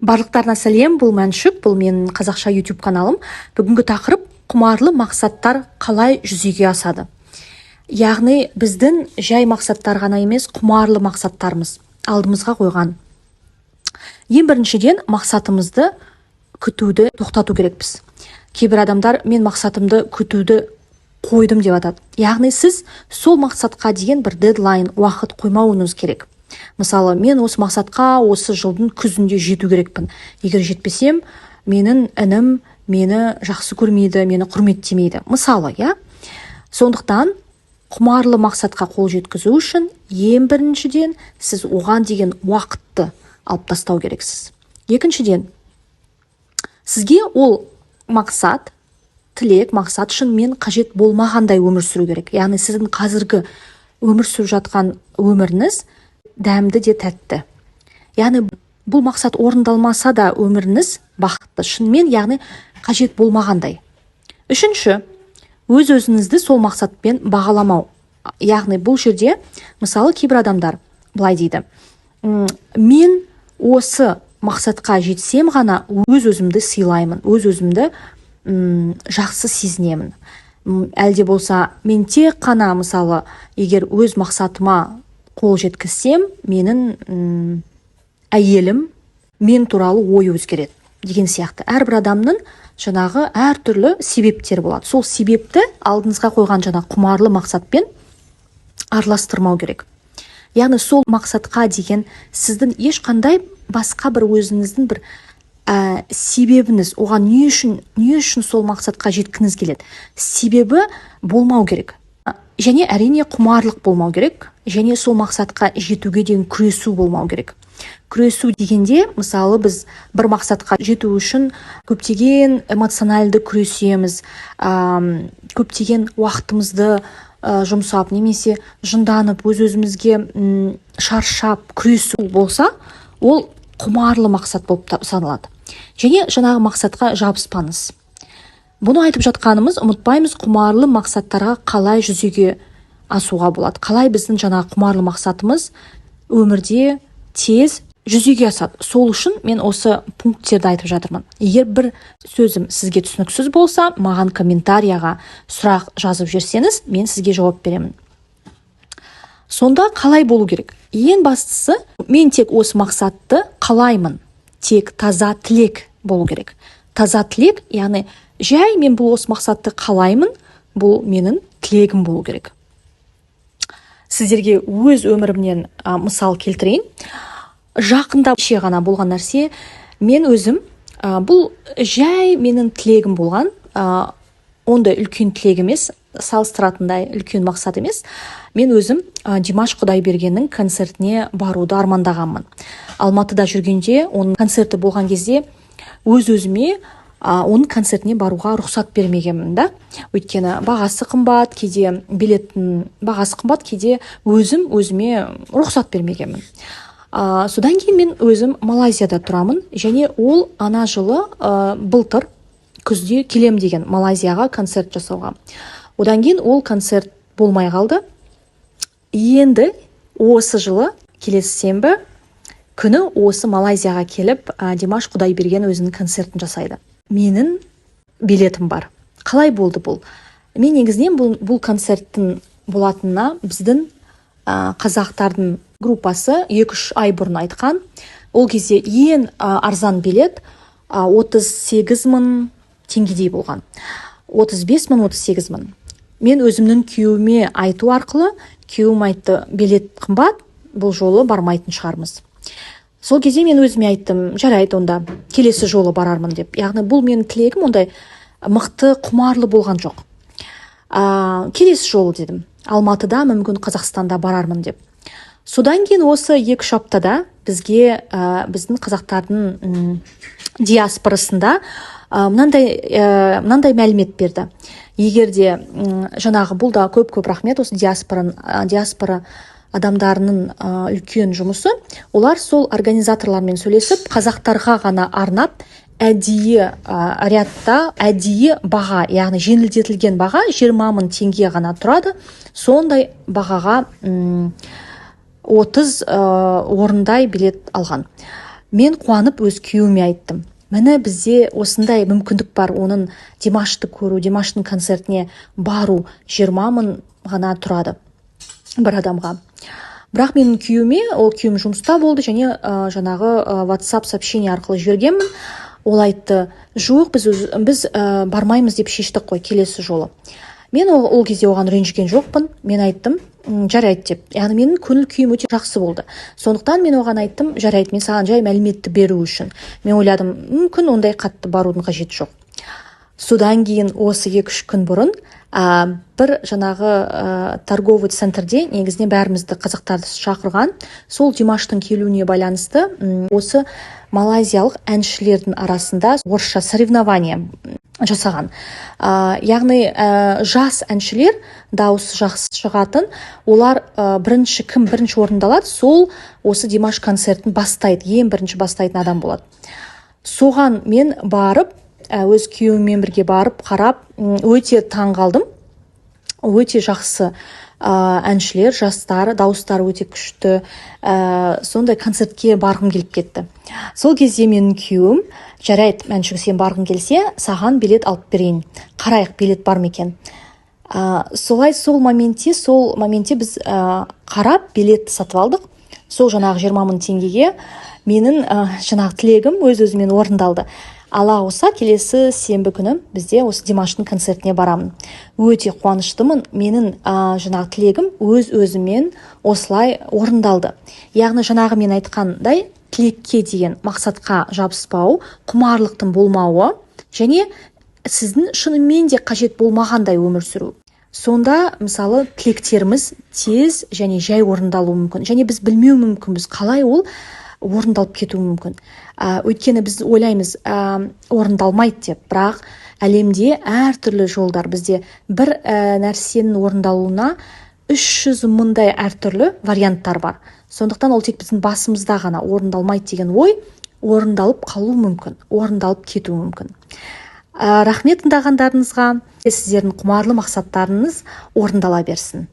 Барлықтарына сәлем, бұл Мәншүк, бұл менің қазақша YouTube каналым. Бүгінгі тақырып құмарлы мақсаттар қалай жүзеге асады. Яғни біздің жай мақсаттар ғана емес, құмарлы мақсаттарымыз алдымызға қойған. Ең біріншіден мақсатымызды күтуді тоқтату керекпіз. Кейбір адамдар мен мақсатымды күтуді қойдым деп атады. Яғни сіз сол мақсатқа деген бір дедлайн, уақыт қоймауыңыз керек. Мысалы, мен осы мақсатқа осы жылдың күзінде жету керекпін. Егер жетпесем, менің інім мені жақсы көрмейді, мені құрметтемейді. Мысалы, сондықтан құмарлы мақсатқа қол жеткізу үшін ең біріншіден сіз оған деген уақытты алып тастау керексіз. Екіншіден, сізге ол мақсат, тілек, мақсат шынымен қажет болмағандай өмір сүру керек. Яғни сіздің қазіргі өмір сүріп жатқан өміріңіз дәмді де тәтті. Яғни бұл мақсат орындалмаса да өміріңіз бақытты, шынымен, яғни қажет болмағандай. Үшінші, өз-өзіңізді сол мақсатпен бағаламау. Яғни бұл жерде, мысалы, кейбір адамдар былай дейді: мен осы мақсатқа жетсем ғана өз-өзімді сыйлаймын, өз-өзімді жақсы сезінемін. Әлде болса, мен тек қана, мысалы, егер өз мақсатыма қол жеткізсем, менің әйелім мен туралы ой өзгереді деген сияқты. Әрбір адамның жаңағы әртүрлі себептері болады. Сол себепті алдыңызға қойған жаңа құмарлы мақсатпен араластырмау керек. Яғни сол мақсатқа деген сіздің ешқандай басқа бір өзіңіздің бір себебіңіз, оған не үшін сол мақсатқа жеткіңіз келеді, себебі болмау керек. Және әрине құмарлық болмау керек, және сол мақсатқа жетуге деген күресу болмау керек. Күресу дегенде, мысалы, біз бір мақсатқа жету үшін көптеген эмоционалды күресеміз, көптеген уақытымызды жұмсап, немесе жынданып, өз-өзімізге шаршап күресу болса, ол құмарлы мақсат болып саналады. Және жаңағы мақсатқа жабыспаңыз. Бұны айтып жатқанымыз, ұмытпаймыз, құмарлы мақсаттарға қалай жүзеге асуға болады. Қалай біздің жаңағы құмарлы мақсатымыз өмірде тез жүзеге асады. Сол үшін мен осы пункттерді айтып жатырмын. Егер бір сөзім сізге түсініксіз болса, маған комментарияға сұрақ жазып жерсеңіз, мен сізге жауап беремін. Сонда қалай болу керек? Ең бастысы, мен тек осы мақсатты қалаймын. Тек таза тілек болу керек. Таза тілек, яғни жай мен бұл осы мақсатты қалаймын, бұл менің тілегім болу керек. Сіздерге өз өмірімнен мысал келтірейін. Жақында ғана болған нәрсе, мен өзім, бұл жай менің тілегім болған, ондай үлкен тілек емес, салыстыратындай үлкен мақсат емес. Мен өзім Димаш Құдайбергеннің концертіне баруды армандағанмын. Алматыда жүргенде, оның концерті болған кезде өз-өзіме оның концертіне баруға рұқсат бермегенмін да. Өйткені бағасы қымбат, кейде билеттің бағасы қымбат, кейде өзіме рұқсат бермегенмін. Содан кейін мен өзім Малайзияда тұрамын, және ол ана жылы былтыр күзде келем деген Малайзияға концерт жасауға. Одан кейін ол концерт болмай қалды. Енді осы жылы келесі сенбі күні осы Малайзияға келіп, Димаш Құдайберген өзінің концертін жасайды. Менің билетім бар. Қалай болды бұл? Мен негізінен бұл концерттің болатынына біздің қазақтардың группасы 2-3 ай бұрын айтқан. Ол кезде ең арзан билет 38 мың теңгедей болған. 35 мың, 38 мың. Мен өзімнің күйеуіме айту арқылы, күйеуім айтты, билет қымбат, бұл жолы бармайтын шығармыз. Сол кезде мен өзіме айттым, жарайды, онда келесі жолы барармын деп. Яғни бұл менің тілегім ондай мықты, құмарлы болған жоқ. Келесі жолы дедім. Алматыда, мүмкін Қазақстанда барармын деп. Содан кейін осы 2-3 аптада бізге біздің қазақтардың диаспорасында мынандай мәлімет берді. Егер де жаңағы бұл да көп рахмет, осы диаспора адамдарының үлкен жұмысы, олар сол организаторлармен сөйлесіп, қазақтарға ғана арнап, әдейі рядта, әдейі баға, яғни жеңілдетілген баға 20 мың теңге ғана тұрады. Сондай бағаға 30 орындай билет алған. Мен қуанып өз күйеуіме айттым. Міне бізде осындай мүмкіндік бар, оның Димашты көру, Димаштың концертіне бару 20 мың ғана тұрады бір адамға. Бірақ менің күйеуіме, ол күйеуім жұмыста болды және жаңағы WhatsApp сообщение арқылы жібергенмін. Ол айтты, жоқ, біз бармаймыз деп шештік қой келесі жолы. Мен ол кезде оған ренжіген жоқпын. Мен айттым, жарайды деп. Яғни менің көңіл күйім өте жақсы болды. Сондықтан мен оған айттым, жарайды, мен саған жай мәліметті беру үшін. Мен ойладым, мүмкін ондай қатты барудың қажеті жоқ. Содан кейін осы 2-3 күн бұрын бір жаңағы торговый центрде негізінен бәрімізді қазақтарды шақырған. Сол Димаштың келуіне байланысты осы малайзиялық әншілердің арасында орысша соревнование жасаған. Яғни жас әншілер, дауысы жақсы шығатын, олар кім бірінші орындалады, сол осы Димаш концертін бастайды, ең бірінші бастайтын адам болады. Соған мен барып, өз күйеуіммен бірге барып қарап, өте таң қалдым. Өте жақсы әншілер, жастары, дауыстары өте күшті, сондай концертке барғым келіп кетті. Сол кезде менің күйеуім, жарайды, әншіге сен барғың келсе, саған билет алып берейін. Қарайық, билет бар ма екен. Солай сол моментте біз қарап билет сатып алдық. Сол жаңағы 20 мың теңгеге менің жаңағы тілегім өз-өзімен орындалды. Алла қаласа келесі сенбі күні бізде осы Димаштың концертіне барамын. Өте қуаныштымын. Менің жаңағы тілегім өз-өзімен осылай орындалды. Яғни жаңағы мен айтқандай, тілекке деген мақсатқа жабыспау, құмарлықтың болмауы және сіздің шынымен де қажет болмағандай өмір сүру. Сонда мысалы тілектеріміз тез және жай орындалуы мүмкін. Және біз білмеу мүмкінбіз, қалай ол орындалып кетуі мүмкін. Өйткені біз ойлаймыз орындалмайды деп, бірақ әлемде әртүрлі жолдар, бізде бір нәрсенің орындалуына 300 мыңдай әртүрлі варианттар бар. Сондықтан ол тек біздің басымызда ғана орындалмайды деген ой орындалып қалуы мүмкін, орындалып кетуі мүмкін. Рахмет тыңдағандарыңызға. Сіздердің құмарлы мақсаттарыңыз орындала берсін.